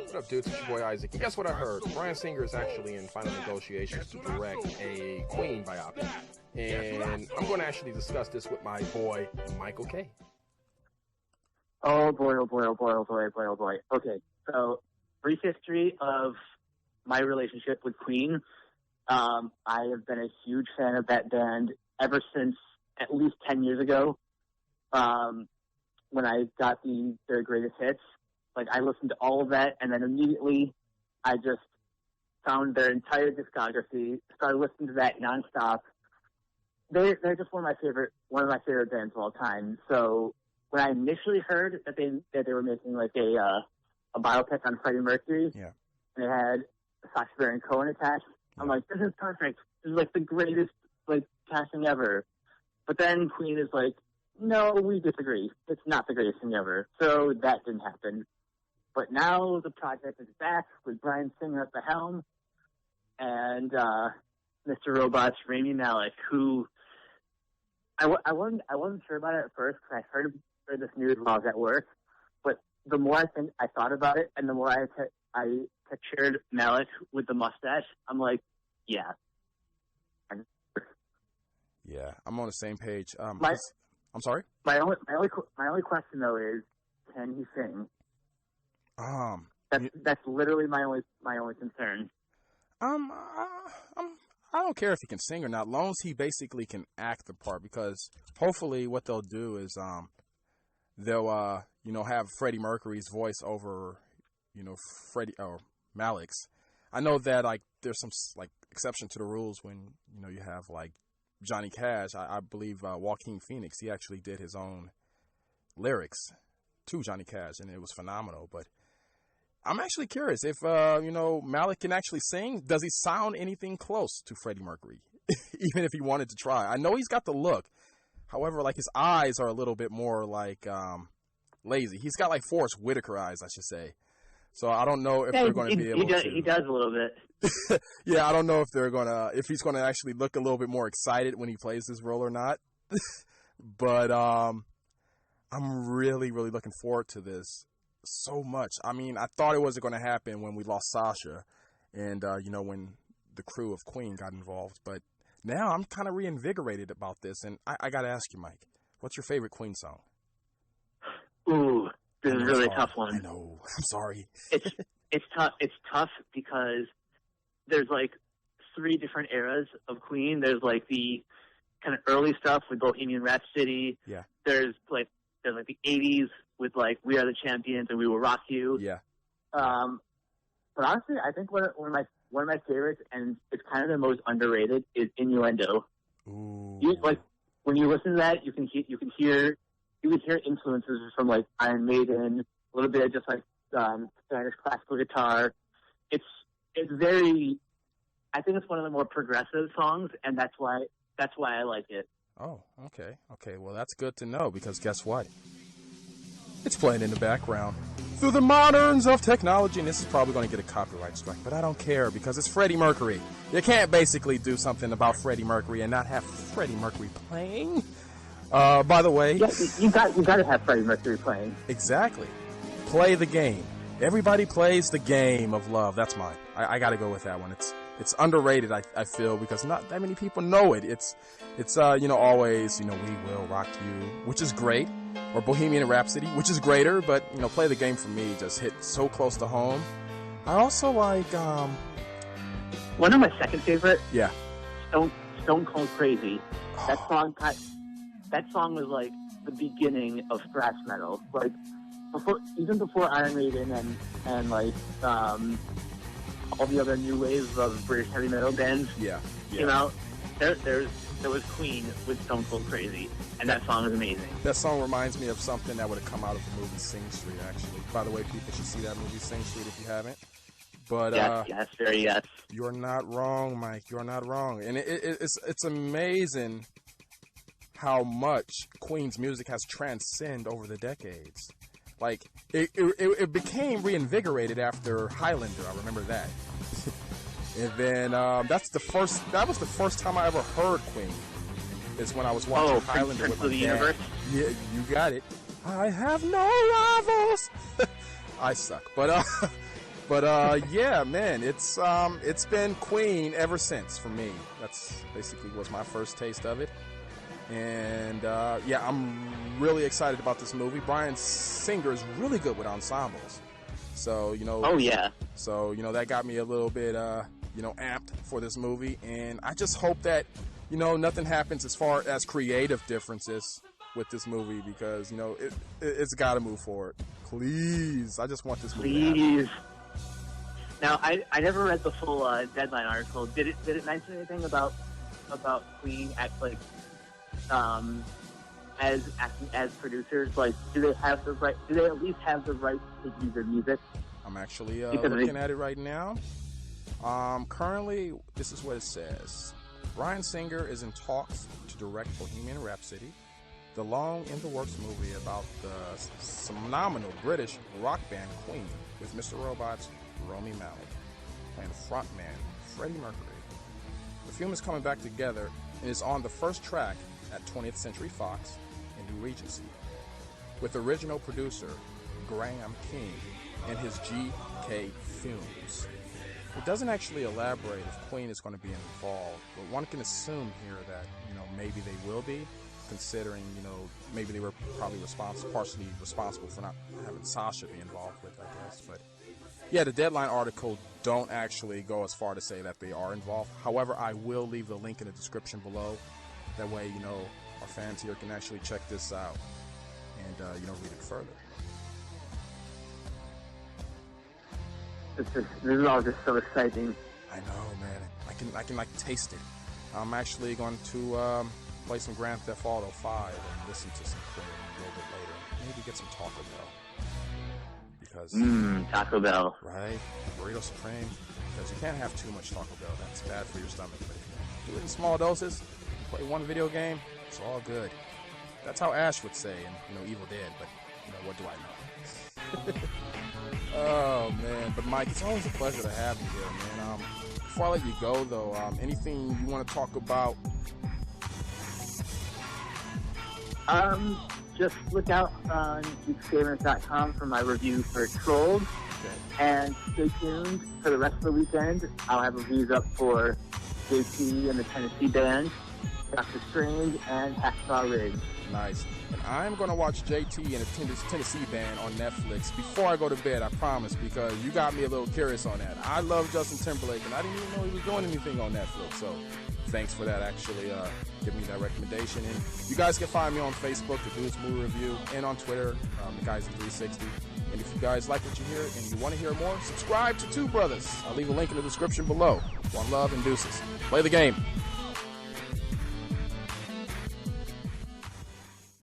What up, dudes? It's your boy Isaac. And guess what I heard? Bryan Singer is actually in final negotiations to direct a Queen biopic. And I'm going to actually discuss this with my boy, Michael K. Oh boy, oh boy, oh boy, oh boy, oh boy, oh boy. Okay, so brief history of my relationship with Queen. I have been a huge fan of that band ever since at least 10 years ago, when I got their greatest hits. Like, I listened to all of that, and then immediately I just found their entire discography, started listening to that nonstop. They're just one of my favorite bands of all time. So when I initially heard that they were making like a biopic on Freddie Mercury, yeah, and it had Sacha Baron Cohen attached, I'm like, this is perfect. This is like the greatest like casting ever. But then Queen is like, no, we disagree. It's not the greatest thing ever. So that didn't happen. But now the project is back with Bryan Singer at the helm and Mr. Robot's Rami Malek, who I wasn't sure about it at first because I heard this news while I was at work. But the more I thought about it, and the more I pictured Malek with the mustache, I'm like, yeah. Yeah, I'm on the same page. I'm sorry? My only question though is, can he sing? That's literally my only concern. I don't care if he can sing or not, long as he basically can act the part. Because hopefully, what they'll do is they'll have Freddie Mercury's voice over Freddie or Malek's. I know that like there's some like exception to the rules when you have like Johnny Cash. I believe Joaquin Phoenix, he actually did his own lyrics to Johnny Cash, and it was phenomenal. But I'm actually curious if, Malek can actually sing. Does he sound anything close to Freddie Mercury, even if he wanted to try? I know he's got the look. However, like his eyes are a little bit more like lazy. He's got like Forrest Whitaker eyes, I should say. So I don't know if they're going to be able to. He does a little bit. Yeah, I don't know if he's going to actually look a little bit more excited when he plays this role or not. But I'm really, really looking forward to this so much. I mean, I thought it wasn't going to happen when we lost Sasha and, when the crew of Queen got involved. But now I'm kind of reinvigorated about this. And I got to ask you, Mike, what's your favorite Queen song? Ooh, this is really a tough one. I know. I'm sorry. It's tough. It's tough because there's like 3 different eras of Queen. There's like the kind of early stuff with Bohemian Rhapsody. Yeah. There's like the 80s with like We Are the Champions and We Will Rock You. Yeah. But honestly, I think one of my favorites, and it's kind of the most underrated, is Innuendo. Ooh. Like when you listen to that, you can hear influences from like Iron Maiden, a little bit of just like Spanish classical guitar. It's very. I think it's one of the more progressive songs, and that's why I like it. Oh, okay. Well, that's good to know because guess what? It's playing in the background through the moderns of technology, and this is probably going to get a copyright strike, but I don't care because it's Freddie Mercury. You can't basically do something about Freddie Mercury and not have Freddie Mercury playing. By the way, yeah, you got to have Freddie Mercury playing. Exactly. Play the game. Everybody plays the game of love. That's mine. I got to go with that one. It's underrated, I feel, because not that many people know it. It's always, We Will Rock You, which is great, or Bohemian Rhapsody, which is greater, but, Play the Game for me just hit so close to home. I also like, one of my second favorite. Yeah. Stone Cold Crazy. That song was like the beginning of thrash metal. Like, before Iron Maiden and like, all the other new waves of British heavy metal bands. Yeah. There was Queen with Stone Cold Crazy, and that song is amazing. That song reminds me of something that would have come out of the movie Sing Street, actually. By the way, people should see that movie Sing Street if you haven't. But yes, very yes. You're not wrong, Mike. You're not wrong, and it's amazing how much Queen's music has transcended over the decades. Like, it became reinvigorated after Highlander. I remember that. And then that was the first time I ever heard Queen. Is when I was watching Highlander with my dad. Universe? Yeah, you got it. I have no rivals. I suck. But But yeah, man, it's been Queen ever since for me. That's basically was my first taste of it. And yeah, I'm really excited about this movie. Bryan Singer is really good with ensembles. So, you know. Oh, yeah. So, you know, that got me a little bit, you know, amped for this movie. And I just hope that, you know, nothing happens as far as creative differences with this movie because, you know, it's got to move forward. Please. I just want this movie to happen. Now, I never read the full Deadline article. Did it mention anything about Queen like as acting as producers? Like, do they have the right? Do they at least have the right to use their music? I'm actually looking at it right now. Currently, this is what it says. Bryan Singer is in talks to direct Bohemian Rhapsody, the long-in-the-works movie about the phenomenal British rock band Queen, with Mr. Robot's Rami Malek playing frontman Freddie Mercury. The film is coming back together and is on the first track at 20th Century Fox in New Regency, with original producer Graham King and his GK Films. It doesn't actually elaborate if Queen is going to be involved, but one can assume here that, you know, maybe they will be, considering, you know, maybe they were probably partially responsible for not having Sasha be involved with, I guess. But yeah, the Deadline article don't actually go as far to say that they are involved. However, I will leave the link in the description below. That way, you know, our fans here can actually check this out and, you know, read it further. This is all just so exciting. I know, man. I can like taste it. I'm actually going to play some Grand Theft Auto 5 and listen to some Queen a little bit later. Maybe get some Taco Bell. Because Taco Bell. Right? Burrito Supreme. Because you can't have too much Taco Bell. That's bad for your stomach. But if you do it in small doses, play one video game, it's all good. That's how Ash would say in, you know, Evil Dead. But, you know, what do I know? Oh, man. But, Mike, it's always a pleasure to have you here, man. Before I let you go, though, anything you want to talk about? Just look out on geeksgamers.com for my review for Trolls. Okay. And stay tuned for the rest of the weekend. I'll have reviews up for JT and the Tennessee Band, Doctor Strange, and Hacksaw Ridge. Nice. And I'm going to watch JT and the Tennessee Band on Netflix before I go to bed, I promise, because you got me a little curious on that. I love Justin Timberlake, and I didn't even know he was doing anything on Netflix, so thanks for that, actually, giving me that recommendation. And you guys can find me on Facebook, The Dude's Movie Review, and on Twitter, The Guys at 360. And if you guys like what you hear and you want to hear more, subscribe to Two Brothers. I'll leave a link in the description below. One love and deuces. Play the game.